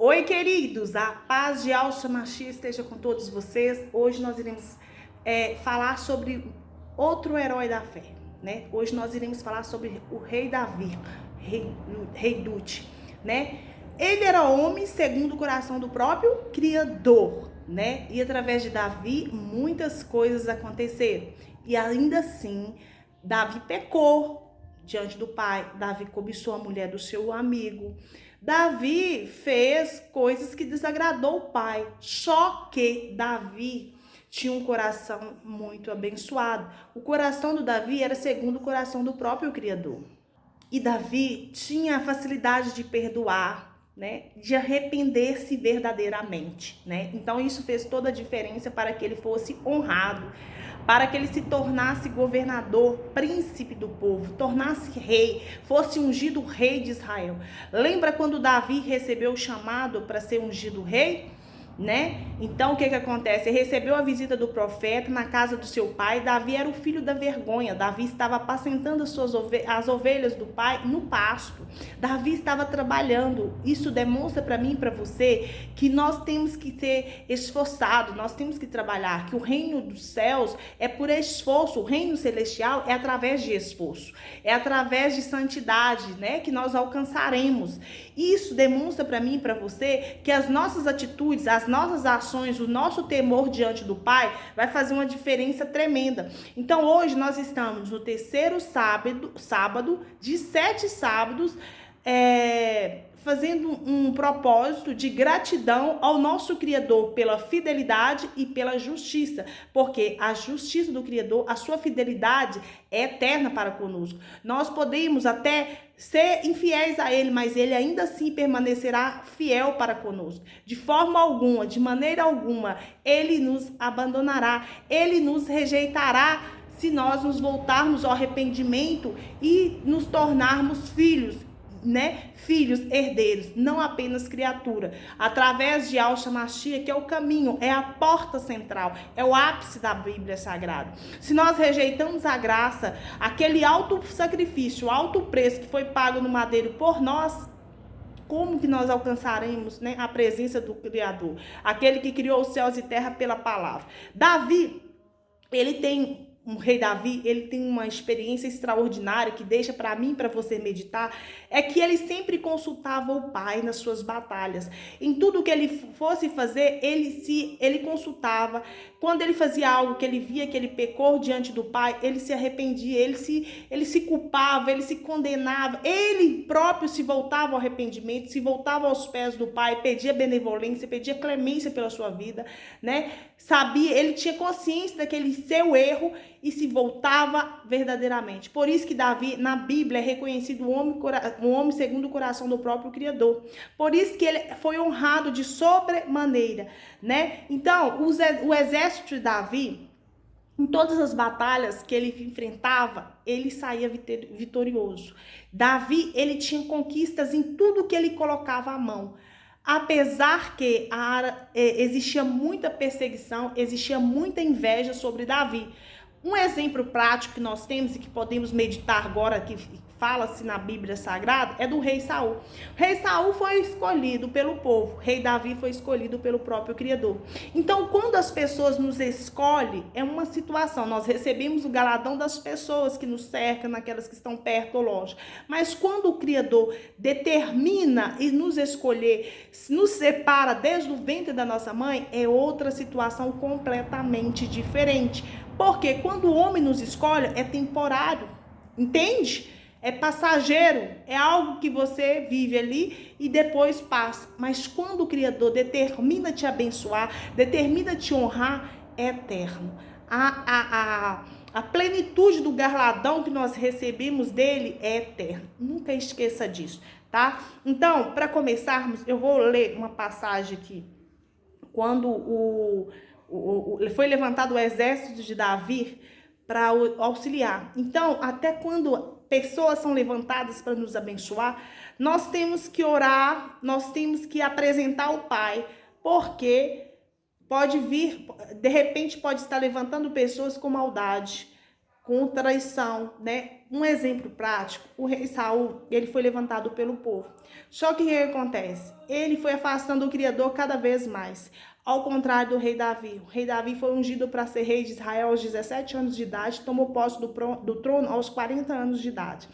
Oi, queridos, a paz de Yahshua Mashiach esteja com todos vocês. Hoje nós iremos falar sobre outro herói da fé, né? Hoje nós iremos falar sobre o rei Davi, rei Dute, né? Ele era homem segundo o coração do próprio Criador, né? E através de Davi muitas coisas aconteceram. E ainda assim, Davi pecou diante do pai. Davi cobiçou a mulher do seu amigo. Davi fez coisas que desagradou o pai. Só que Davi tinha um coração muito abençoado. O coração do Davi era segundo o coração do próprio Criador. E Davi tinha a facilidade de perdoar, né? De arrepender-se verdadeiramente, né? Então isso fez toda a diferença para que ele fosse honrado, para que ele se tornasse governador, príncipe do povo, tornasse rei, fosse ungido rei de Israel. Lembra quando Davi recebeu o chamado para ser ungido rei? Né? Então o que acontece? Ele recebeu a visita do profeta na casa do seu pai. Davi era o filho da vergonha. Davi estava apacentando as ovelhas do pai no pasto. Davi estava trabalhando. Isso demonstra para mim e para você que nós temos que ser esforçados, nós temos que trabalhar, que o reino dos céus é por esforço, o reino celestial é através de esforço, é através de santidade, né, que nós alcançaremos. Isso demonstra para mim e para você que as nossas atitudes, as nossas ações, o nosso temor diante do Pai vai fazer uma diferença tremenda. Então hoje nós estamos no terceiro sábado de 7 sábados, fazendo um propósito de gratidão ao nosso Criador pela fidelidade e pela justiça, porque a justiça do Criador, a sua fidelidade é eterna para conosco. Nós podemos até ser infiéis a Ele, mas Ele ainda assim permanecerá fiel para conosco. De forma alguma, de maneira alguma, Ele nos abandonará, Ele nos rejeitará se nós nos voltarmos ao arrependimento e nos tornarmos filhos, né? Filhos, herdeiros, não apenas criatura. Através de Yahshua Mashiach, que é o caminho, é a porta central, é o ápice da Bíblia Sagrada. Se nós rejeitamos a graça, aquele alto sacrifício, alto preço que foi pago no madeiro por nós, como que nós alcançaremos, né, a presença do Criador? Aquele que criou os céus e terra pela palavra. Davi, o rei Davi, ele tem uma experiência extraordinária que deixa para mim, para você meditar, é que ele sempre consultava o pai nas suas batalhas. Em tudo que ele fosse fazer, ele consultava. Quando ele fazia algo que ele via que ele pecou diante do pai, ele se arrependia, ele se culpava, ele se condenava, ele próprio se voltava ao arrependimento, se voltava aos pés do pai, pedia benevolência, pedia clemência pela sua vida, né? Sabia, ele tinha consciência daquele seu erro e se voltava verdadeiramente. Por isso que Davi, na Bíblia, é reconhecido um homem segundo o coração do próprio Criador. Por isso que ele foi honrado de sobremaneira, né? Então, o exército de Davi, em todas as batalhas que ele enfrentava, ele saía vitorioso. Davi, ele tinha conquistas em tudo que ele colocava a mão. Apesar que existia muita perseguição, existia muita inveja sobre Davi. Um exemplo prático que nós temos e que podemos meditar agora, que fala-se na Bíblia Sagrada, é do rei Saul. O rei Saul foi escolhido pelo povo, o rei Davi foi escolhido pelo próprio Criador. Então, quando as pessoas nos escolhem, é uma situação, nós recebemos o galardão das pessoas que nos cercam, naquelas que estão perto ou longe. Mas quando o Criador determina e nos escolher, nos separa desde o ventre da nossa mãe, é outra situação completamente diferente. Porque quando o homem nos escolhe, é temporário, entende? É passageiro, é algo que você vive ali e depois passa. Mas quando o Criador determina te abençoar, determina te honrar, é eterno. A plenitude do galardão que nós recebemos dele é eterno. Nunca esqueça disso, tá? Então, para começarmos, eu vou ler uma passagem aqui. Quando foi levantado o exército de Davi para auxiliar. Então, até quando pessoas são levantadas para nos abençoar, nós temos que orar, nós temos que apresentar o Pai, porque pode vir, de repente pode estar levantando pessoas com maldade, com traição, né? Um exemplo prático, o rei Saul, ele foi levantado pelo povo. Só que o que acontece? Ele foi afastando o Criador cada vez mais. Ao contrário do rei Davi. O rei Davi foi ungido para ser rei de Israel aos 17 anos de idade, tomou posse do trono aos 40 anos de idade.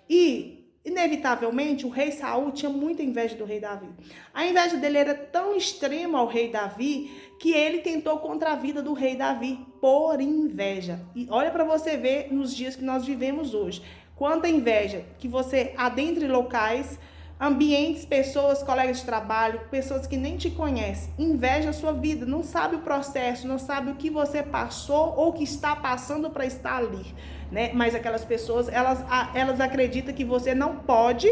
E, inevitavelmente, o rei Saul tinha muita inveja do rei Davi. A inveja dele era tão extrema ao rei Davi que ele tentou contra a vida do rei Davi por inveja. E olha para você ver nos dias que nós vivemos hoje. Quanta inveja que você adentre locais, ambientes, pessoas, colegas de trabalho, pessoas que nem te conhecem, inveja a sua vida, não sabe o processo, não sabe o que você passou ou que está passando para estar ali, né? Mas aquelas pessoas, elas acreditam que você não pode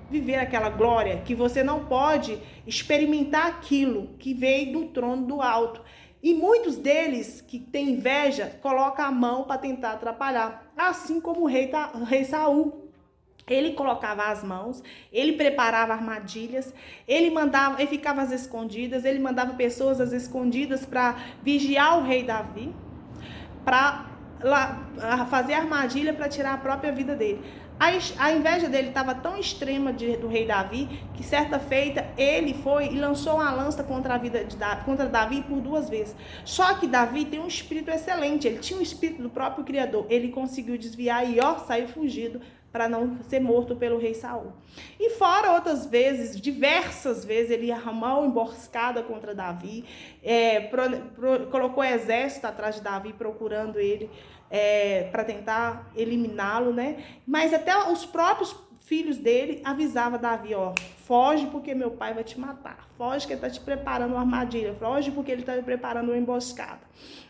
viver aquela glória, que você não pode experimentar aquilo que veio do trono do alto. E muitos deles que têm inveja colocam a mão para tentar atrapalhar, assim como o rei Saul. Ele colocava as mãos, ele preparava armadilhas, ele ficava às escondidas, ele mandava pessoas às escondidas para vigiar o rei Davi, para fazer armadilha para tirar a própria vida dele. A inveja dele estava tão extrema do rei Davi, que certa feita ele foi e lançou uma lança contra Davi por 2 vezes. Só que Davi tem um espírito excelente, ele tinha um espírito do próprio Criador, ele conseguiu desviar e saiu fugido para não ser morto pelo rei Saul. E fora outras vezes, diversas vezes, ele armou emboscada contra Davi, colocou exército atrás de Davi procurando ele, para tentar eliminá-lo, né? Mas até os próprios filhos dele avisavam Davi, foge porque meu pai vai te matar, foge que ele está te preparando uma armadilha, foge porque ele está preparando uma emboscada,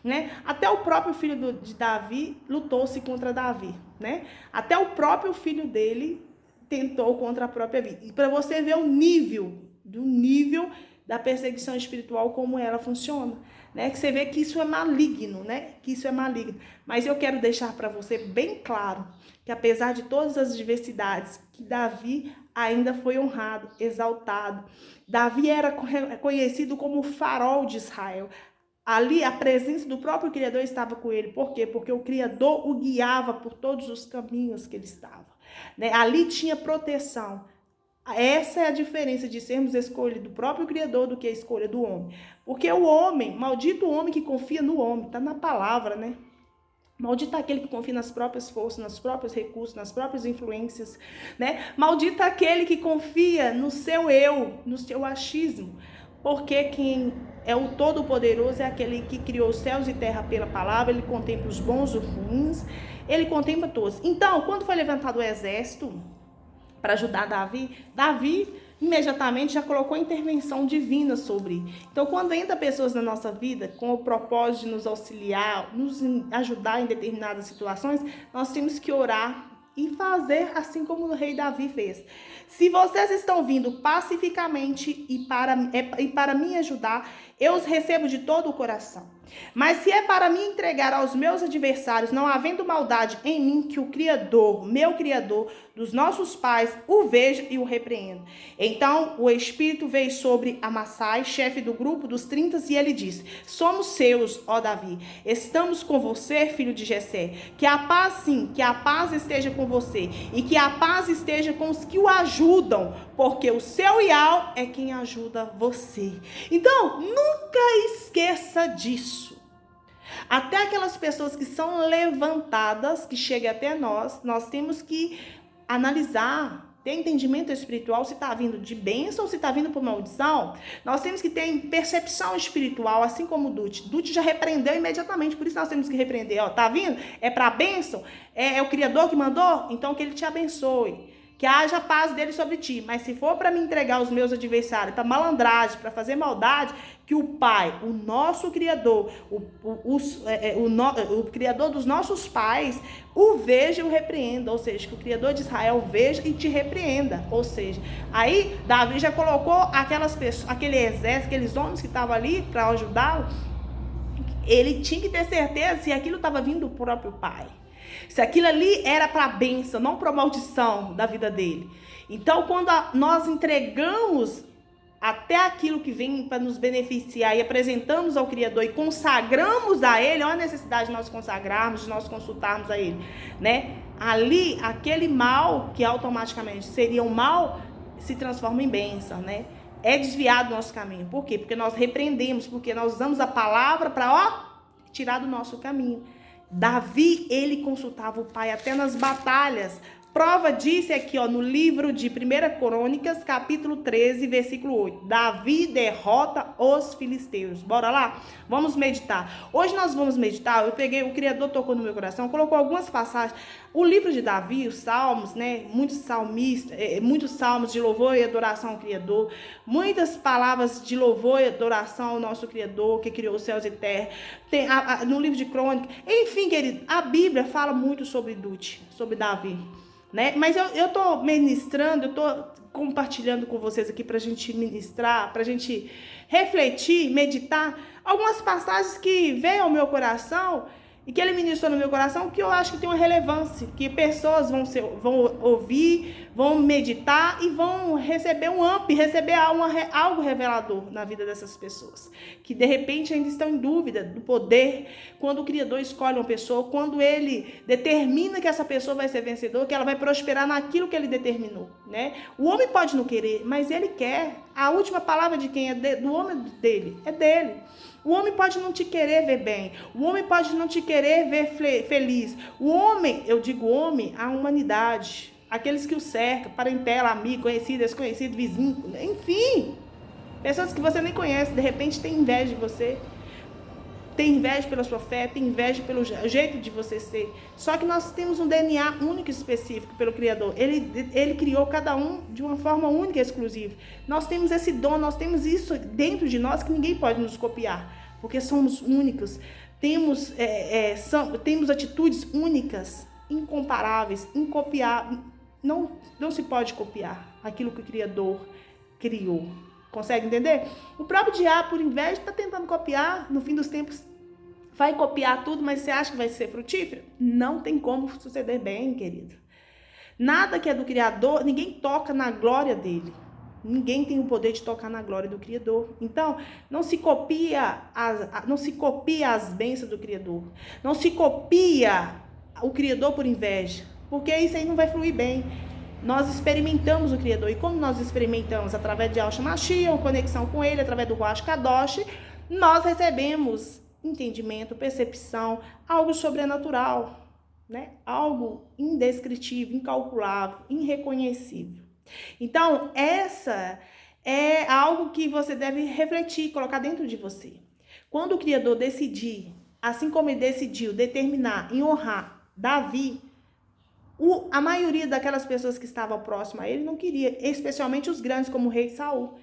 né? Até o próprio filho de Davi lutou-se contra Davi, né? Até o próprio filho dele tentou contra a própria vida. E para você ver o nível da perseguição espiritual, como ela funciona, né? Que você vê que isso é maligno, né? Que isso é maligno. Mas eu quero deixar para você bem claro que apesar de todas as diversidades, que Davi ainda foi honrado, exaltado. Davi era conhecido como o farol de Israel. Ali a presença do próprio Criador estava com ele. Por quê? Porque o Criador o guiava por todos os caminhos que ele estava, né? Ali tinha proteção. Essa é a diferença de sermos escolha do próprio Criador do que a escolha do homem. Porque o homem, maldito o homem que confia no homem, está na palavra, né? Maldito aquele que confia nas próprias forças, nos próprios recursos, nas próprias influências, né? Maldito aquele que confia no seu eu, no seu achismo. Porque quem é o Todo-Poderoso é aquele que criou os céus e terra pela palavra, ele contempla os bons e os ruins, ele contempla todos. Então, quando foi levantado o exército para ajudar Davi imediatamente já colocou intervenção divina sobre. Então, quando entra pessoas na nossa vida com o propósito de nos auxiliar, nos ajudar em determinadas situações, nós temos que orar e fazer assim como o rei Davi fez. Se vocês estão vindo pacificamente e para me ajudar, eu os recebo de todo o coração. Mas se é para me entregar aos meus adversários, não havendo maldade em mim, que o Criador, meu Criador, dos nossos pais, o veja e o repreenda. Então o Espírito veio sobre Amassai, chefe do grupo dos 30, e ele disse: somos seus, ó Davi, estamos com você, filho de Jessé. Que a paz, sim, que a paz esteja com você, e que a paz esteja com os que o ajudam, porque o seu Iau é quem ajuda você. Então, nunca esqueça disso. Até aquelas pessoas que são levantadas, que chegam até nós temos que analisar, ter entendimento espiritual, se está vindo de bênção ou se está vindo por maldição. Nós temos que ter percepção espiritual, assim como o Dutch. Dutch já repreendeu imediatamente, por isso nós temos que repreender. Tá vindo? É para bênção? É o Criador que mandou? Então que ele te abençoe. Que haja paz dele sobre ti. Mas se for para me entregar os meus adversários, para malandragem, para fazer maldade, que o Pai, o nosso Criador, o Criador dos nossos pais, o veja e o repreenda. Ou seja, que o Criador de Israel veja e te repreenda. Ou seja, aí Davi já colocou aquelas pessoas, aquele exército, aqueles homens que estavam ali para ajudá-lo. Ele tinha que ter certeza se aquilo estava vindo do próprio Pai. Se aquilo ali era para bênção, não para maldição da vida dele. Então, quando nós entregamos até aquilo que vem para nos beneficiar e apresentamos ao Criador e consagramos a Ele, olha a necessidade de nós consagrarmos, de nós consultarmos a Ele, né? Ali, aquele mal que automaticamente seria um mal, se transforma em bênção, né? É desviado do nosso caminho. Por quê? Porque nós repreendemos, porque nós usamos a palavra para, tirar do nosso caminho. Davi, ele consultava o pai até nas batalhas. Prova disso aqui, no livro de 1 Crônicas, capítulo 13, versículo 8. Davi derrota os filisteus. Bora lá? Vamos meditar. Hoje nós vamos meditar. O Criador tocou no meu coração, colocou algumas passagens. O livro de Davi, os salmos, né? Muitos salmos de louvor e adoração ao Criador. Muitas palavras de louvor e adoração ao nosso Criador, que criou os céus e terra. Tem no livro de Crônicas. Enfim, querido, a Bíblia fala muito sobre Davi. Né? Mas eu tô ministrando, eu tô compartilhando com vocês aqui pra gente ministrar, pra gente refletir, meditar algumas passagens que veio ao meu coração e que ele ministrou no meu coração, que eu acho que tem uma relevância, que pessoas vão ouvir, vão meditar e vão receber receber algo revelador na vida dessas pessoas, que de repente ainda estão em dúvida do poder, quando o Criador escolhe uma pessoa, quando ele determina que essa pessoa vai ser vencedora, que ela vai prosperar naquilo que ele determinou, né? O homem pode não querer, mas ele quer. A última palavra de quem é do homem dele, é dele. O homem pode não te querer ver bem. O homem pode não te querer ver feliz. O homem, eu digo homem, a humanidade. Aqueles que o cercam, parentela, amigo, conhecido, desconhecido, vizinho, enfim. Pessoas que você nem conhece, de repente tem inveja de você. Tem inveja pela sua fé, tem inveja pelo jeito de você ser. Só que nós temos um DNA único e específico pelo Criador. Ele criou cada um de uma forma única e exclusiva. Nós temos esse dom, nós temos isso dentro de nós que ninguém pode nos copiar. Porque somos únicos. Temos atitudes únicas, incomparáveis, incopiáveis. Não se pode copiar aquilo que o Criador criou. Consegue entender? O próprio diabo, por inveja, está tentando copiar. No fim dos tempos, vai copiar tudo, mas você acha que vai ser frutífero? Não tem como suceder bem, querido. Nada que é do Criador, ninguém toca na glória dele. Ninguém tem o poder de tocar na glória do Criador. Então, não se copia as bênçãos do Criador. Não se copia o Criador por inveja, porque isso aí não vai fluir bem. Nós experimentamos o Criador. E como nós experimentamos? Através de Yahshua Mashiach, conexão com ele, através do Ruach Kadosh, nós recebemos entendimento, percepção, algo sobrenatural, né? Algo indescritível, incalculável, irreconhecível. Então, essa é algo que você deve refletir, colocar dentro de você. Quando o Criador decidir, assim como ele decidiu determinar e honrar Davi, a maioria daquelas pessoas que estavam próximas a ele não queria, especialmente os grandes, como o rei Saul.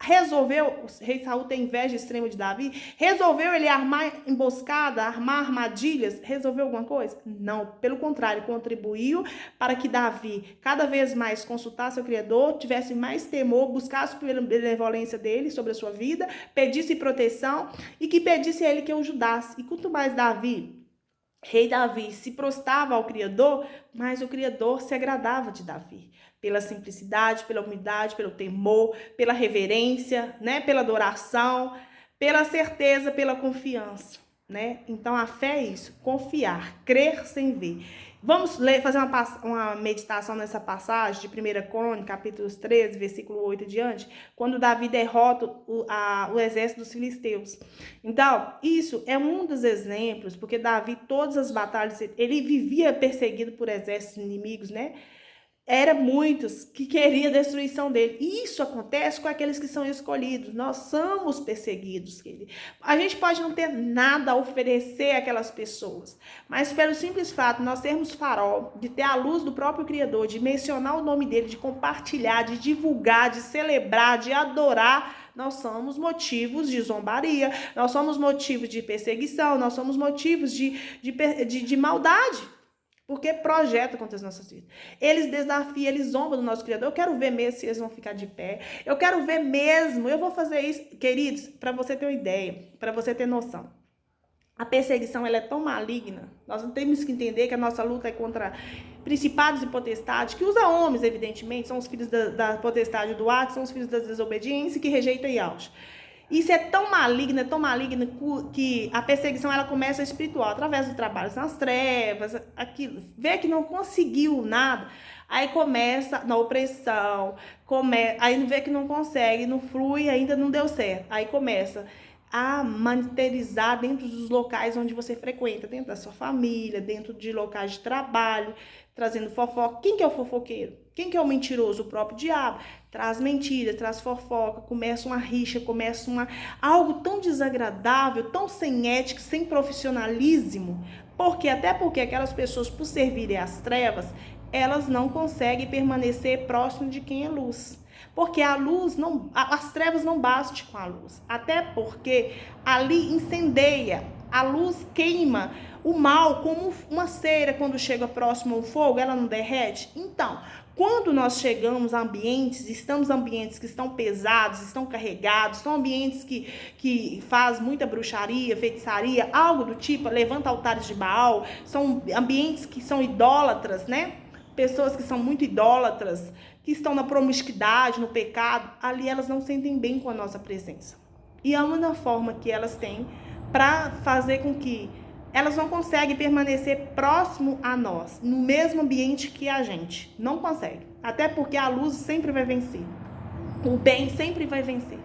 O rei Saul tem inveja extrema de Davi? Resolveu ele armar emboscada, armar armadilhas? Resolveu alguma coisa? Não, pelo contrário, contribuiu para que Davi cada vez mais consultasse o Criador, tivesse mais temor, buscasse pela benevolência dele sobre a sua vida, pedisse proteção e que pedisse a ele que o ajudasse. E quanto mais Rei Davi se prostrava ao Criador, mas o Criador se agradava de Davi. Pela simplicidade, pela humildade, pelo temor, pela reverência, né? Pela adoração, pela certeza, pela confiança, né? Então a fé é isso, confiar, crer sem ver. Vamos fazer uma meditação nessa passagem de 1 Crônicas, capítulo 13, versículo 8 diante, quando Davi derrota o exército dos filisteus. Então, isso é um dos exemplos, porque Davi, todas as batalhas, ele vivia perseguido por exércitos inimigos, né? Era muitos que queriam a destruição dele. E isso acontece com aqueles que são escolhidos. Nós somos perseguidos, querido. A gente pode não ter nada a oferecer àquelas pessoas, mas pelo simples fato de nós sermos farol, de ter a luz do próprio Criador, de mencionar o nome dele, de compartilhar, de divulgar, de celebrar, de adorar, nós somos motivos de zombaria, nós somos motivos de perseguição, nós somos motivos de maldade. Porque projeta contra as nossas vidas. Eles desafiam, eles zombam do nosso Criador. Eu quero ver mesmo se eles vão ficar de pé. Eu quero ver mesmo. Eu vou fazer isso. Queridos, para você ter uma ideia, para você ter noção. A perseguição, ela é tão maligna. Nós não temos que entender que a nossa luta é contra principados e potestades, que usa homens, evidentemente. São os filhos da potestade do ar, que são os filhos da desobediência, que rejeitam Yahshua. Isso é tão maligno que a perseguição ela começa espiritual, através do trabalho nas trevas, aquilo, vê que não conseguiu nada, aí começa na opressão, aí vê que não consegue, não flui, ainda não deu certo, aí começa a materializar dentro dos locais onde você frequenta, dentro da sua família, dentro de locais de trabalho, trazendo fofoca. Quem que é o fofoqueiro? Quem que é o mentiroso? O próprio diabo. Traz mentira, traz fofoca, começa uma rixa, começa algo tão desagradável, tão sem ética, sem profissionalismo. Até porque aquelas pessoas, por servirem às trevas, elas não conseguem permanecer próximo de quem é luz. Porque a luz não, as trevas não bastam com a luz. Até porque ali incendeia, a luz queima o mal como uma cera quando chega próximo ao fogo, ela não derrete. Então, quando nós chegamos a ambientes, estamos em ambientes que estão pesados, estão carregados, são ambientes que faz muita bruxaria, feitiçaria, algo do tipo, levanta altares de Baal, são ambientes que são idólatras, né? Pessoas que são muito idólatras, que estão na promiscuidade, no pecado, ali elas não sentem bem com a nossa presença. E a única forma que elas têm para fazer com que elas não conseguem permanecer próximo a nós, no mesmo ambiente que a gente. Não consegue. Até porque a luz sempre vai vencer. O bem sempre vai vencer.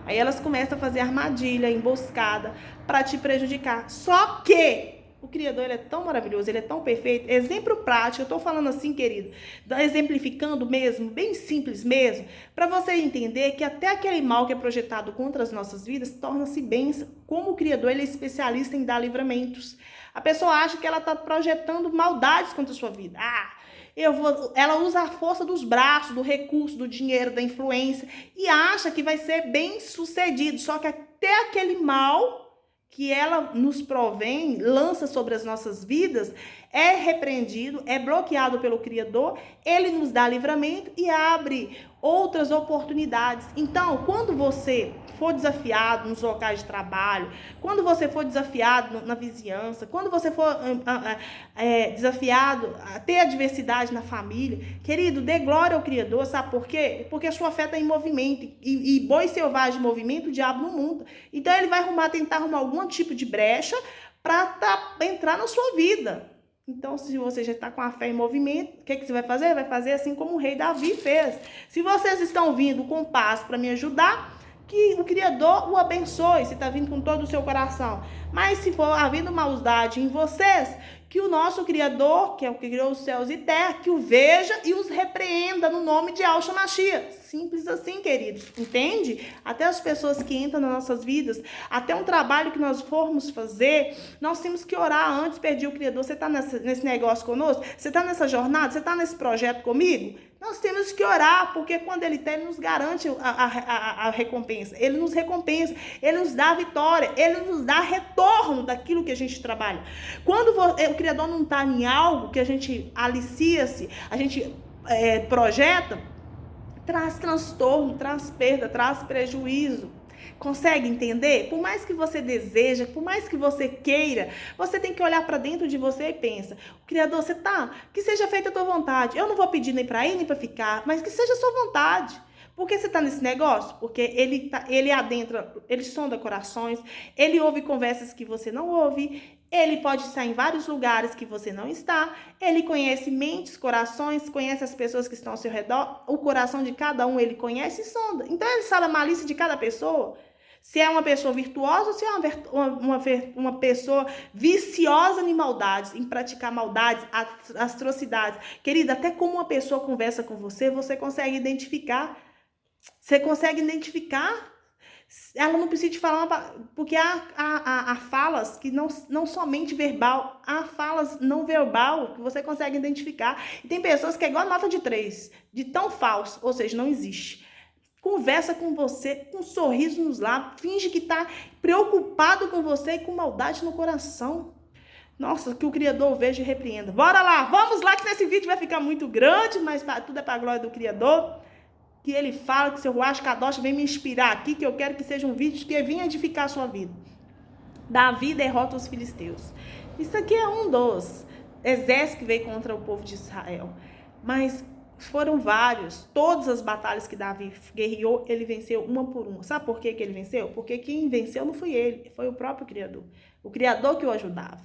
Aí elas começam a fazer armadilha, emboscada, para te prejudicar. Só que o Criador, ele é tão maravilhoso, ele é tão perfeito. Exemplo prático, eu tô falando assim, querido, exemplificando mesmo, bem simples mesmo, para você entender que até aquele mal que é projetado contra as nossas vidas torna-se bênção. Como o Criador, ele é especialista em dar livramentos. A pessoa acha que ela tá projetando maldades contra a sua vida. Ela usa a força dos braços, do recurso, do dinheiro, da influência e acha que vai ser bem sucedido. Só que até aquele mal que ela nos provém, lança sobre as nossas vidas, é repreendido, é bloqueado pelo Criador, ele nos dá livramento e abre outras oportunidades. Então, quando você for desafiado nos locais de trabalho, quando você for desafiado na vizinhança, quando você for desafiado a ter adversidade na família, querido, dê glória ao Criador, sabe por quê? Porque a sua fé está em movimento, e boi selvagem em movimento, o diabo não monta. Então, ele vai tentar arrumar algum tipo de brecha para entrar na sua vida. Então, se você já está com a fé em movimento, o que você vai fazer? Vai fazer assim como o rei Davi fez. Se vocês estão vindo com paz para me ajudar, que o Criador o abençoe, se está vindo com todo o seu coração. Mas se for havendo maldade em vocês, que o nosso Criador, que é o que criou os céus e terra, que o veja e os repreenda no nome de Yahshua Mashiach. Simples assim, queridos. Entende? Até as pessoas que entram nas nossas vidas, até um trabalho que nós formos fazer, nós temos que orar antes, pedir o Criador. Você está nesse negócio conosco? Você está nessa jornada? Você está nesse projeto comigo? Nós temos que orar, porque quando ele tem, ele nos garante a recompensa. Ele nos recompensa, ele nos dá a vitória, ele nos dá retorno daquilo que a gente trabalha. Quando o Criador não está em algo que a gente alicia-se, a gente projeta, traz transtorno, traz perda, traz prejuízo. Consegue entender? Por mais que você deseja, por mais que você queira, você tem que olhar para dentro de você e pensa, o Criador, você tá? Que seja feita a tua vontade. Eu não vou pedir nem para ir, nem para ficar, mas que seja a sua vontade. Por que você está nesse negócio? Porque ele adentra, ele sonda corações, ele ouve conversas que você não ouve, ele pode estar em vários lugares que você não está, ele conhece mentes, corações, conhece as pessoas que estão ao seu redor, o coração de cada um ele conhece e sonda. Então ele sabe a malícia de cada pessoa. Se é uma pessoa virtuosa ou se é uma pessoa viciosa em maldades, em praticar maldades, atrocidades. Querida, até como uma pessoa conversa com você, você consegue identificar. Você consegue identificar. Ela não precisa te falar, porque há falas que não somente verbal, há falas não verbal que você consegue identificar. E tem pessoas que é igual a nota de 3, de tão falso, ou seja, não existe. Conversa com você com um sorriso nos lábios, finge que está preocupado com você e com maldade no coração. Nossa, que o Criador veja e repreenda. Bora lá, vamos lá que nesse vídeo vai ficar muito grande, mas tudo é para a glória do Criador. Que ele fala que o seu Ruach Kadosh vem me inspirar aqui, que eu quero que seja um vídeo que venha edificar a sua vida. Davi derrota os filisteus. Isso aqui é um dos exércitos que veio contra o povo de Israel. Mas foram vários. Todas as batalhas que Davi guerreou, ele venceu uma por uma. Sabe por que ele venceu? Porque quem venceu não foi ele, foi o próprio Criador. O Criador que o ajudava,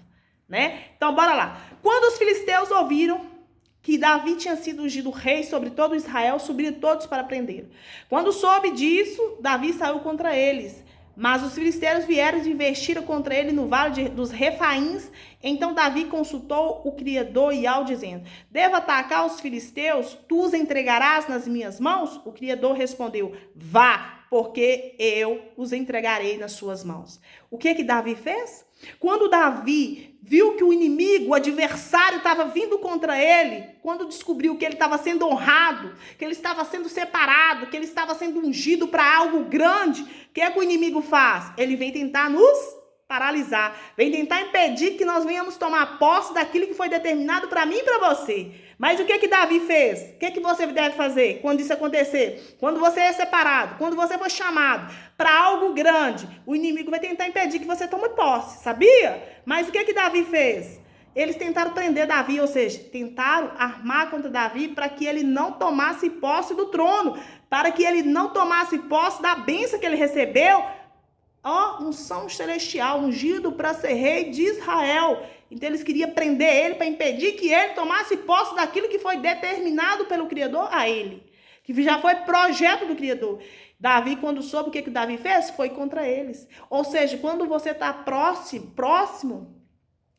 né? Então, bora lá. Quando os filisteus ouviram que Davi tinha sido ungido rei sobre todo Israel, subiram todos para prendê-lo. Quando soube disso, Davi saiu contra eles. Mas os filisteus vieram e investiram contra ele no vale dos Refaíns. Então Davi consultou o Criador Ial, dizendo: devo atacar os filisteus? Tu os entregarás nas minhas mãos? O Criador respondeu: vá, porque eu os entregarei nas suas mãos. O que Davi fez? Quando Davi viu que o inimigo, o adversário, estava vindo contra ele, quando descobriu que ele estava sendo honrado, que ele estava sendo separado, que ele estava sendo ungido para algo grande, o que o inimigo faz? Ele vem tentar nos paralisar, vem tentar impedir que nós venhamos tomar posse daquilo que foi determinado para mim e para você. Mas o que Davi fez? O que você deve fazer quando isso acontecer? Quando você é separado, quando você for chamado para algo grande, o inimigo vai tentar impedir que você tome posse, sabia? Mas o que Davi fez? Eles tentaram prender Davi, ou seja, tentaram armar contra Davi para que ele não tomasse posse do trono, para que ele não tomasse posse da bênção que ele recebeu, unção celestial, ungido para ser rei de Israel. Então eles queriam prender ele para impedir que ele tomasse posse daquilo que foi determinado pelo Criador a ele, que já foi projeto do Criador. Davi, quando soube o que Davi fez, foi contra eles. Ou seja, quando você está próximo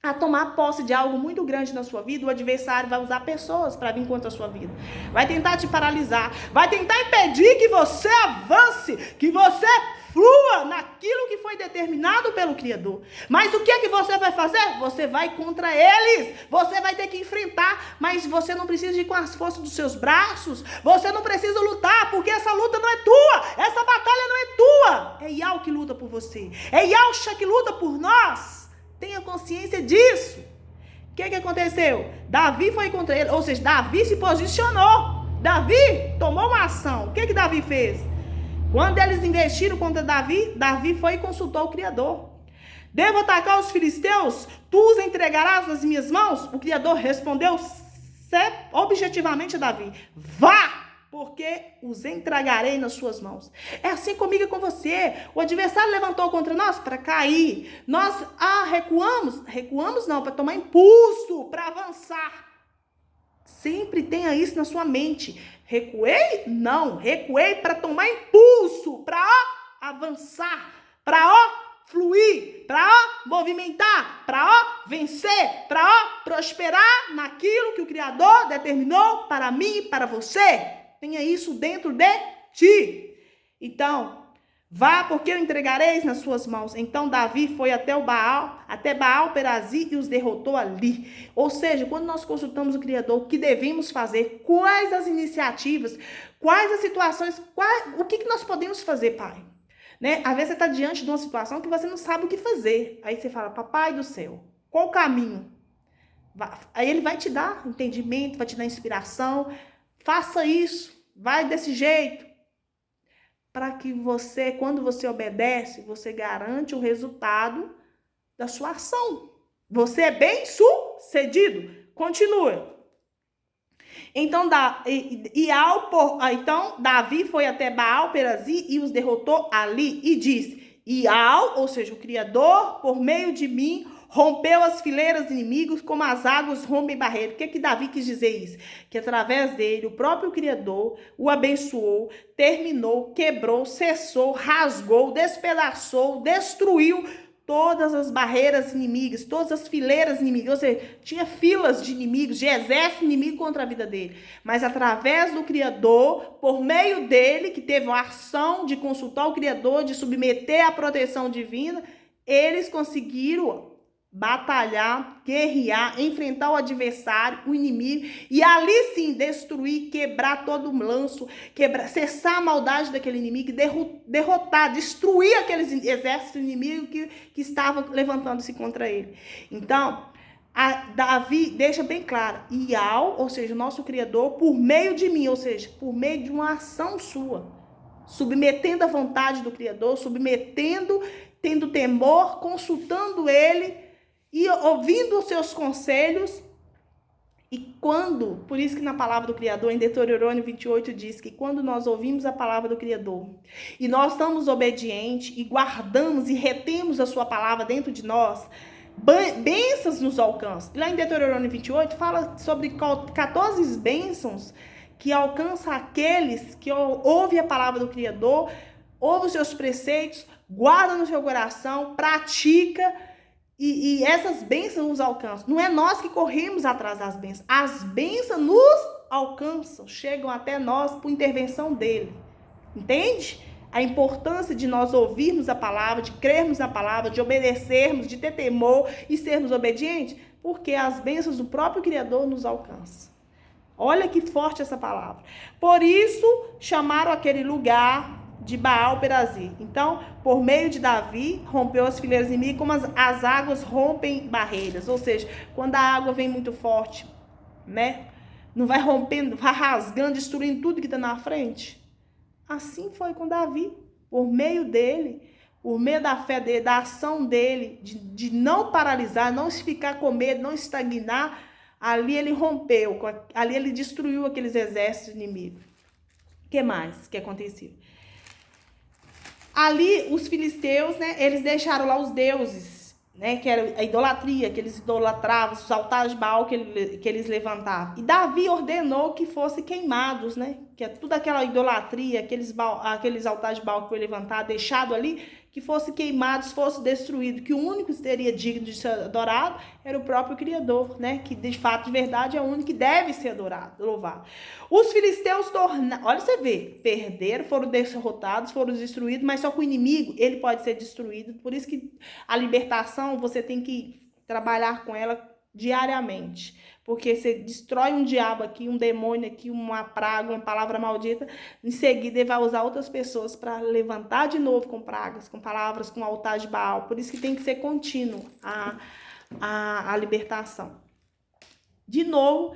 a tomar posse de algo muito grande na sua vida, o adversário vai usar pessoas para vir contra a sua vida. Vai tentar te paralisar, vai tentar impedir que você avance, que você flua naquilo que foi determinado pelo Criador. Mas o que você vai fazer? Você vai contra eles. Você vai ter que enfrentar, mas você não precisa ir com as forças dos seus braços. Você não precisa lutar, porque essa luta não é tua. Essa batalha não é tua. É Yahweh que luta por você. É Yahshua que luta por nós. Tenha consciência disso. O que aconteceu? Davi foi contra ele, ou seja, Davi se posicionou. Davi tomou uma ação. O que Davi fez? Quando eles investiram contra Davi, Davi foi e consultou o Criador. Devo atacar os filisteus? Tu os entregarás nas minhas mãos? O Criador respondeu objetivamente a Davi: vá, porque os entregarei nas suas mãos. É assim comigo e com você. O adversário levantou contra nós para cair. Nós recuamos não, para tomar impulso, para avançar. Sempre tenha isso na sua mente. Recuei? Não. Recuei para tomar impulso, para avançar, para fluir, para movimentar, para vencer, para prosperar naquilo que o Criador determinou para mim e para você. Tenha isso dentro de ti. Então, vá, porque eu entregareis nas suas mãos. Então Davi foi até Baal Perazi e os derrotou ali. Ou seja, quando nós consultamos o Criador, o que devemos fazer? Quais as iniciativas? Quais as situações? O que nós podemos fazer, Pai? Né? Às vezes você está diante de uma situação que você não sabe o que fazer. Aí você fala: Papai do céu, qual o caminho? Aí ele vai te dar entendimento, vai te dar inspiração. Faça isso, vai desse jeito. Para que você, quando você obedece, você garante o resultado da sua ação. Você é bem-sucedido. Continua. Então, Davi foi até Baal Perazi e os derrotou ali e disse: Ial, ou seja, o Criador, por meio de mim, rompeu as fileiras inimigos como as águas rompem barreiras. O que Davi quis dizer isso? Que através dele, o próprio Criador o abençoou, terminou, quebrou, cessou, rasgou, despedaçou, destruiu todas as barreiras inimigas, todas as fileiras inimigas. Ou seja, tinha filas de inimigos, de exército inimigo contra a vida dele. Mas através do Criador, por meio dele, que teve a ação de consultar o Criador, de submeter à proteção divina, eles conseguiram batalhar, guerrear, enfrentar o adversário, o inimigo, e ali sim destruir, quebrar todo o lanço, cessar a maldade daquele inimigo, derrotar, destruir aqueles exércitos inimigos que estavam levantando-se contra ele. Então, Davi deixa bem claro: Ial, ou seja, o nosso Criador, por meio de mim, ou seja, por meio de uma ação sua, submetendo a vontade do Criador, submetendo, tendo temor, consultando ele, e ouvindo os seus conselhos, E quando, por isso que na palavra do Criador, em Deuteronômio 28, diz que quando nós ouvimos a palavra do Criador e nós estamos obedientes e guardamos e retemos a sua palavra dentro de nós, bênçãos nos alcançam. Lá em Deuteronômio 28 fala sobre 14 bênçãos que alcançam aqueles que ouvem a palavra do Criador, ouvem os seus preceitos, guarda no seu coração, pratica. E essas bênçãos nos alcançam. Não é nós que corremos atrás das bênçãos. As bênçãos nos alcançam, chegam até nós por intervenção dele. Entende? A importância de nós ouvirmos a palavra, de crermos na palavra, de obedecermos, de ter temor e sermos obedientes, porque as bênçãos do próprio Criador nos alcançam. Olha que forte essa palavra. Por isso, chamaram aquele lugar de Baal Perazim. Então, por meio de Davi, rompeu as fileiras inimigas, como as águas rompem barreiras. Ou seja, quando a água vem muito forte, né? Não vai rompendo, vai rasgando, destruindo tudo que está na frente. Assim foi com Davi. Por meio dele, por meio da fé dele, da ação dele, de não paralisar, não ficar com medo, não estagnar, ali ele rompeu, ali ele destruiu aqueles exércitos inimigos. O que mais que aconteceu? Ali, os filisteus, né, eles deixaram lá os deuses, né, que era a idolatria, que eles idolatravam, os altares de Baal que eles levantavam. E Davi ordenou que fossem queimados, né, que é toda aquela idolatria, aqueles altares de Baal que foi levantado, deixado ali, que fossem queimados, fosse destruído, que o único que seria digno de ser adorado era o próprio Criador, né, que de fato, de verdade, é o único que deve ser adorado, louvado. Os filisteus olha você vê, perderam, foram derrotados, foram destruídos, mas só que o inimigo, ele pode ser destruído, por isso que a libertação, você tem que trabalhar com ela diariamente, porque você destrói um diabo aqui, um demônio aqui, uma praga, uma palavra maldita, em seguida ele vai usar outras pessoas para levantar de novo com pragas, com palavras, com altar de Baal, por isso que tem que ser contínuo a libertação. De novo,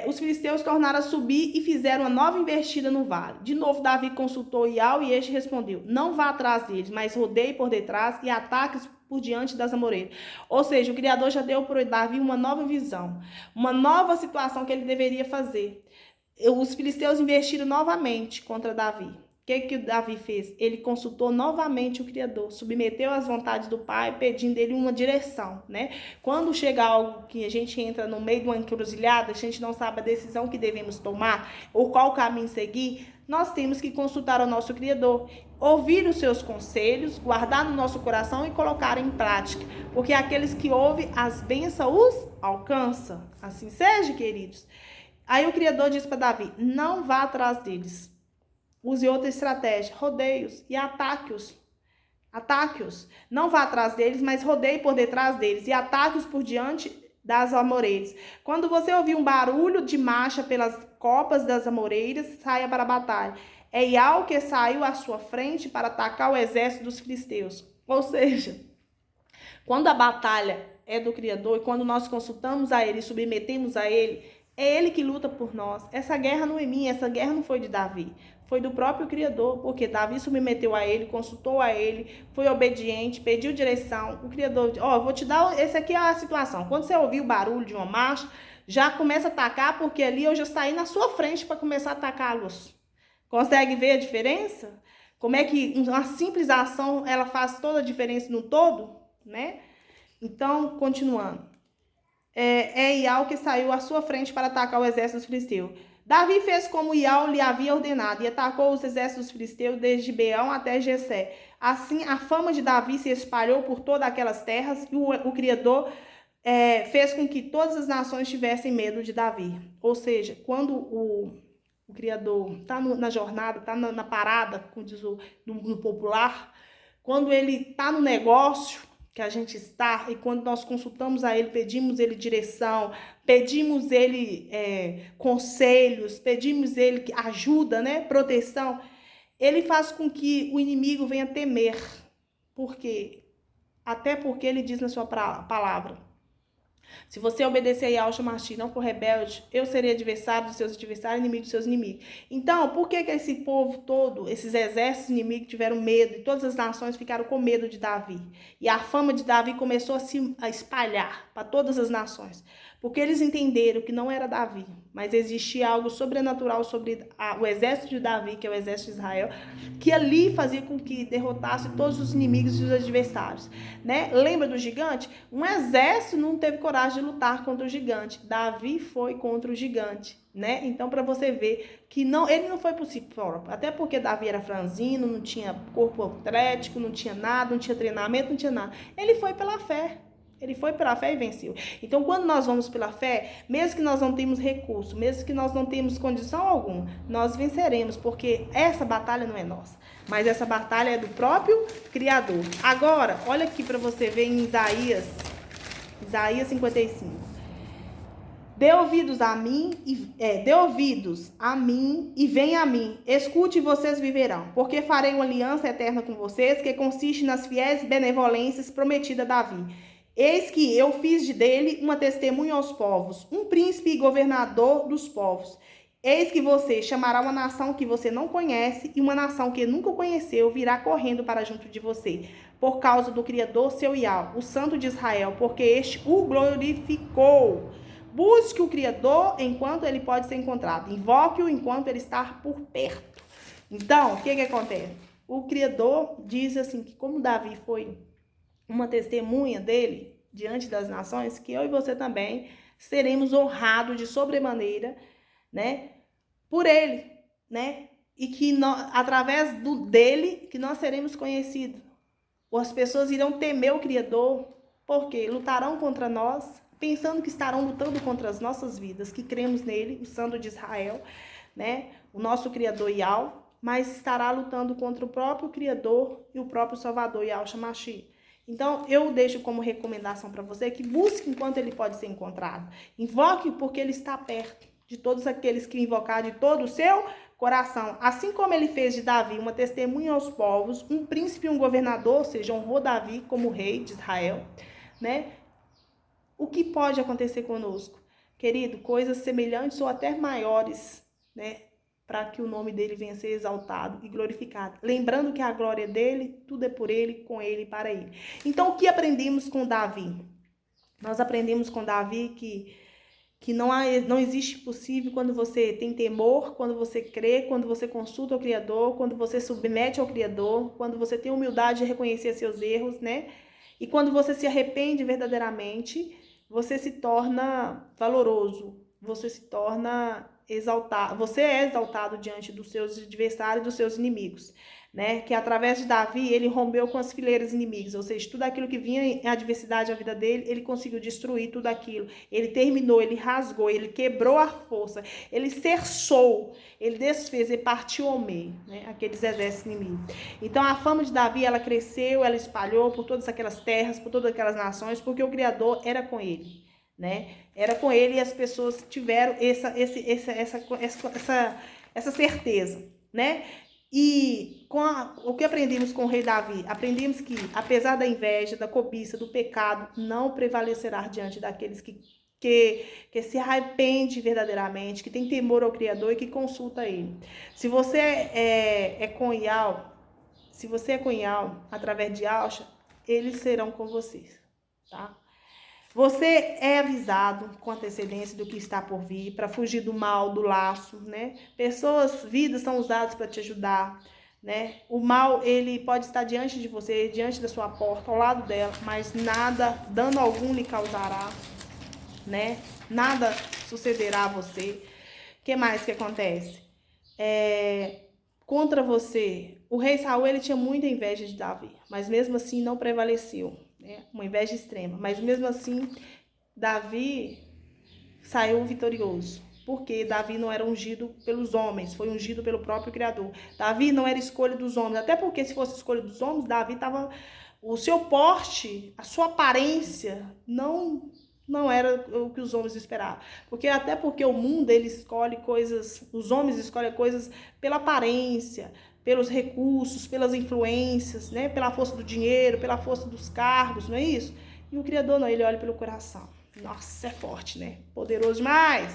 os filisteus tornaram a subir e fizeram uma nova investida no vale. De novo, Davi consultou Iau e este respondeu: não vá atrás deles, mas rodeie por detrás e ataque-os por diante das amoreiras. Ou seja, o Criador já deu para Davi uma nova visão, uma nova situação que ele deveria fazer. Os filisteus investiram novamente contra Davi. O que o Davi fez? Ele consultou novamente o Criador, submeteu às vontades do Pai, pedindo ele uma direção, né? Quando chega algo que a gente entra no meio de uma encruzilhada, a gente não sabe a decisão que devemos tomar ou qual caminho seguir, nós temos que consultar o nosso Criador, ouvir os seus conselhos, guardar no nosso coração e colocar em prática, porque aqueles que ouvem as bênçãos os alcançam. Assim seja, queridos. Aí o Criador diz para Davi: não vá atrás deles. Use outra estratégia, rodeie-os e ataque-os. Ataque-os. Não vá atrás deles, mas rodeie por detrás deles e ataque-os por diante das amoreiras. Quando você ouvir um barulho de marcha pelas copas das amoreiras, saia para a batalha. É Iau que saiu à sua frente para atacar o exército dos filisteus. Ou seja, quando a batalha é do Criador e quando nós consultamos a ele e submetemos a ele, é ele que luta por nós. Essa guerra não é minha, essa guerra não foi de Davi. Foi do próprio Criador, porque Davi submeteu a ele, consultou a ele, foi obediente, pediu direção. O Criador, vou te dar, esse aqui é a situação. Quando você ouvir o barulho de uma marcha, já começa a atacar, porque ali eu já saí na sua frente para começar a atacá-los. Consegue ver a diferença? Como é que uma simples ação, ela faz toda a diferença no todo, né? Então, continuando. Iau que saiu à sua frente para atacar o exército dos filisteus. Davi fez como Iau lhe havia ordenado e atacou os exércitos dos filisteus desde Beão até Jessé. Assim, a fama de Davi se espalhou por todas aquelas terras e o Criador fez com que todas as nações tivessem medo de Davi. Ou seja, quando o Criador está na jornada, está na parada, como diz no popular, quando ele está no negócio que a gente está, e quando nós consultamos a ele, pedimos ele direção, pedimos ele conselhos, pedimos ele ajuda, né, proteção, ele faz com que o inimigo venha temer. Por quê? Até porque ele diz na sua palavra: Se você obedecer a Yahshua Mashiach, não for rebelde, eu serei adversário dos seus adversários, inimigo dos seus inimigos. Então, por que esse povo todo, esses exércitos inimigos tiveram medo e todas as nações ficaram com medo de Davi? E a fama de Davi começou a espalhar para todas as nações. Porque eles entenderam que não era Davi, mas existia algo sobrenatural sobre o exército de Davi, que é o exército de Israel, que ali fazia com que derrotasse todos os inimigos e os adversários, né? Lembra do gigante? Um exército não teve coragem de lutar contra o gigante. Davi foi contra o gigante, né? Então, para você ver que ele não foi por si próprio, até porque Davi era franzino, não tinha corpo atlético, não tinha nada, não tinha treinamento, não tinha nada. Ele foi pela fé. Ele foi pela fé e venceu. Então, quando nós vamos pela fé, mesmo que nós não temos recurso, mesmo que nós não temos condição alguma, nós venceremos, porque essa batalha não é nossa, mas essa batalha é do próprio Criador. Agora, olha aqui para você ver em Isaías 55. Dê ouvidos a mim e venha a mim. Escute e vocês viverão, porque farei uma aliança eterna com vocês, que consiste nas fiéis benevolências prometidas a Davi. Eis que eu fiz dele uma testemunha aos povos, um príncipe e governador dos povos. Eis que você chamará uma nação que você não conhece, e uma nação que nunca conheceu virá correndo para junto de você, por causa do Criador seu Yahweh, o Santo de Israel, porque este o glorificou. Busque o Criador enquanto ele pode ser encontrado. Invoque-o enquanto ele está por perto. Então, o que acontece? O Criador diz assim, que como Davi foi uma testemunha dele diante das nações, que eu e você também seremos honrados de sobremaneira, né, por ele, né, e que através dele que nós seremos conhecidos. As pessoas irão temer o Criador, porque lutarão contra nós, pensando que estarão lutando contra as nossas vidas, que cremos nele, o Santo de Israel, né, o nosso Criador Yahweh, mas estará lutando contra o próprio Criador e o próprio Salvador Yahshua Mashiach. Então, eu deixo como recomendação para você que busque enquanto ele pode ser encontrado. Invoque porque ele está perto de todos aqueles que invocar de todo o seu coração. Assim como ele fez de Davi uma testemunha aos povos, um príncipe e um governador, ou seja, honrou Davi como rei de Israel, né? O que pode acontecer conosco? Querido, coisas semelhantes ou até maiores, né? Para que o nome dele venha a ser exaltado e glorificado. Lembrando que a glória dele, tudo é por ele, com ele e para ele. Então, o que aprendemos com Davi? Nós aprendemos com Davi que não existe possível quando você tem temor, quando você crê, quando você consulta o Criador, quando você submete ao Criador, quando você tem humildade de reconhecer seus erros, né? E quando você se arrepende verdadeiramente, você se torna valoroso, você se torna exaltado, você é exaltado diante dos seus adversários, dos seus inimigos, né? Que através de Davi, ele rompeu com as fileiras inimigas, ou seja, tudo aquilo que vinha em adversidade à vida dele, ele conseguiu destruir tudo aquilo. Ele terminou, ele rasgou, ele quebrou a força, ele cerçou, ele desfez, ele partiu ao meio, né? Aqueles exércitos inimigos. Então, a fama de Davi, ela cresceu, ela espalhou por todas aquelas terras, por todas aquelas nações, porque o Criador era com ele, né? Era com ele e as pessoas tiveram essa certeza, né? E o que aprendemos com o rei Davi? Aprendemos que, apesar da inveja, da cobiça, do pecado, não prevalecerá diante daqueles que se arrepende verdadeiramente, que tem temor ao Criador e que consulta ele. Se você é com Yahweh, se você é com Yahweh, através de Yahshua, eles serão com vocês, tá? Você é avisado com antecedência do que está por vir, para fugir do mal, do laço, né? Vidas são usadas para te ajudar, né? O mal, ele pode estar diante de você, diante da sua porta, ao lado dela, mas nada, dano algum lhe causará, né? Nada sucederá a você. O que mais que acontece? Contra você, o rei Saul, ele tinha muita inveja de Davi, mas mesmo assim não prevaleceu. Uma inveja extrema, mas mesmo assim Davi saiu vitorioso, porque Davi não era ungido pelos homens, foi ungido pelo próprio Criador. Davi não era escolha dos homens, até porque se fosse escolha dos homens, Davi estava, o seu porte, a sua aparência não era o que os homens esperavam, até porque o mundo, ele escolhe coisas, os homens escolhem coisas pela aparência, pelos recursos, pelas influências, né? Pela força do dinheiro, pela força dos cargos, não é isso? E o Criador não, ele olha pelo coração, Nossa, é forte, né? Poderoso demais.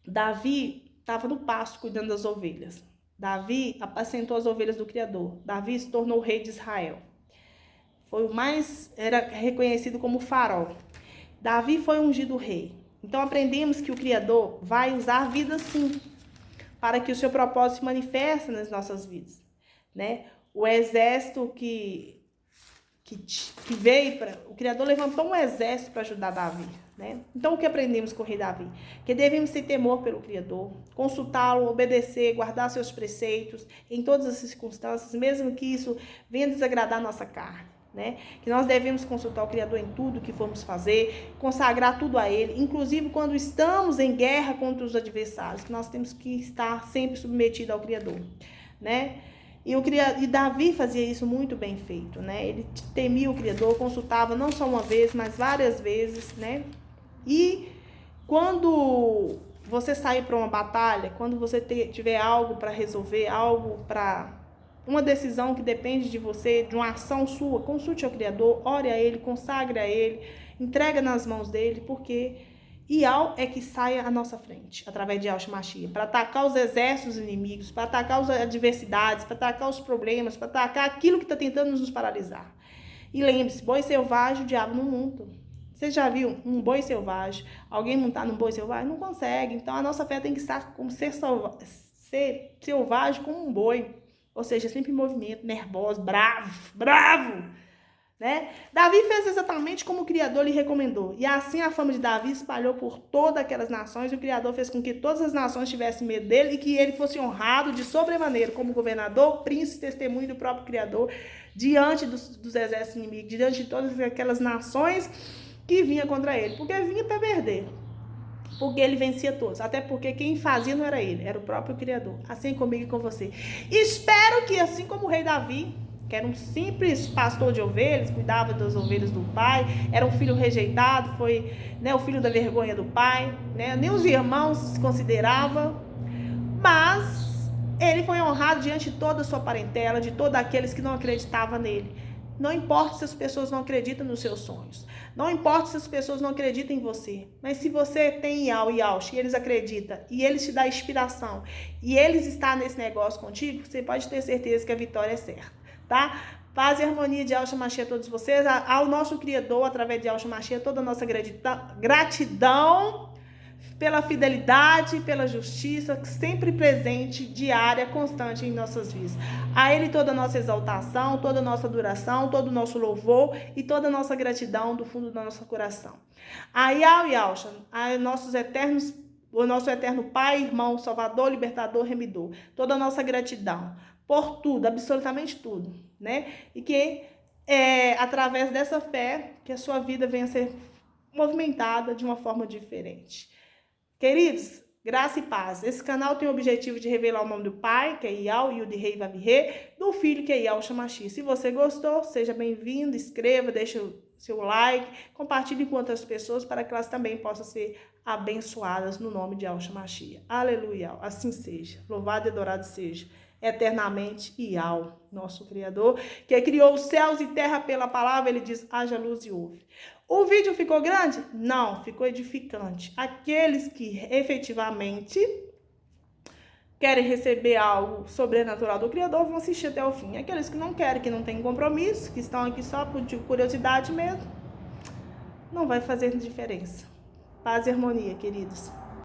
Davi estava no pasto cuidando das ovelhas. Davi apacentou as ovelhas do Criador. Davi se tornou rei de Israel. Foi o mais, era reconhecido como faraó. Davi foi ungido rei. Então aprendemos que o Criador vai usar a vida sim, para que o seu propósito se manifeste nas nossas vidas, né? O exército que veio para... O Criador levantou um exército para ajudar Davi, né? Então, o que aprendemos com o rei Davi? Que devemos ter temor pelo Criador, consultá-lo, obedecer, guardar seus preceitos em todas as circunstâncias, mesmo que isso venha desagradar a nossa carne, né? Que nós devemos consultar o Criador em tudo que formos fazer, consagrar tudo a Ele, inclusive quando estamos em guerra contra os adversários, que nós temos que estar sempre submetidos ao Criador, né? E Davi fazia isso muito bem feito, né? Ele temia o Criador, consultava não só uma vez, mas várias vezes, né? E quando você sair para uma batalha, quando você tiver algo para resolver, algo para uma decisão que depende de você, de uma ação sua, consulte ao Criador, ore a Ele, consagre a Ele, entrega nas mãos dele, porque Iau é que sai à nossa frente, através de Yahshua Mashiach, para atacar os exércitos inimigos, para atacar as adversidades, para atacar os problemas, para atacar aquilo que está tentando nos paralisar. E lembre-se, boi selvagem, o diabo não monta. Você já viu um boi selvagem? Alguém montar num boi selvagem? Não consegue. Então a nossa fé tem que estar como ser selvagem como um boi. Ou seja, sempre em movimento, nervoso, bravo. Né? Davi fez exatamente como o Criador lhe recomendou. E assim a fama de Davi espalhou por todas aquelas nações. E o Criador fez com que todas as nações tivessem medo dele e que ele fosse honrado de sobremaneira como governador, príncipe, testemunho do próprio Criador diante dos exércitos inimigos, diante de todas aquelas nações que vinha contra ele. Porque vinha para perder. Porque ele vencia todos. Até porque quem fazia não era ele, era o próprio Criador. Assim comigo e com você. Espero que assim como o rei Davi, que era um simples pastor de ovelhas, cuidava das ovelhas do pai, era um filho rejeitado, foi, né, o filho da vergonha do pai, né, nem os irmãos se consideravam, mas ele foi honrado diante de toda a sua parentela, de todos aqueles que não acreditavam nele. Não importa se as pessoas não acreditam nos seus sonhos, não importa se as pessoas não acreditam em você, mas se você tem Iau e Yaush e eles acreditam, e eles te dão inspiração, e eles estão nesse negócio contigo, você pode ter certeza que a vitória é certa. Tá? Paz e harmonia de Yahshua Mashiach a todos vocês, ao nosso Criador, através de Yahshua Mashiach, toda a nossa gratidão pela fidelidade, pela justiça, sempre presente, diária, constante em nossas vidas. A Ele toda a nossa exaltação, toda a nossa adoração, todo o nosso louvor e toda a nossa gratidão do fundo do nosso coração. A Yahshua, o nosso eterno Pai, irmão, Salvador, Libertador, Remidor, toda a nossa gratidão por tudo, absolutamente tudo, né? E que através dessa fé, que a sua vida venha a ser movimentada de uma forma diferente. Queridos, graça e paz. Esse canal tem o objetivo de revelar o nome do Pai, que é Iau, Yud-Rei, Vav-Rei, do Filho, que é Yahshua Mashiach. Se você gostou, seja bem-vindo, inscreva, deixe o seu like, compartilhe com outras pessoas para que elas também possam ser abençoadas no nome de Yahshua Mashiach. Aleluia, assim seja. Louvado e adorado seja eternamente Iau, nosso Criador, que criou os céus e terra pela palavra, ele diz, haja luz e houve. O vídeo ficou grande? Não, ficou edificante. Aqueles que efetivamente querem receber algo sobrenatural do Criador vão assistir até o fim. Aqueles que não querem, que não têm compromisso, que estão aqui só por curiosidade mesmo, não vai fazer diferença. Paz e harmonia, queridos.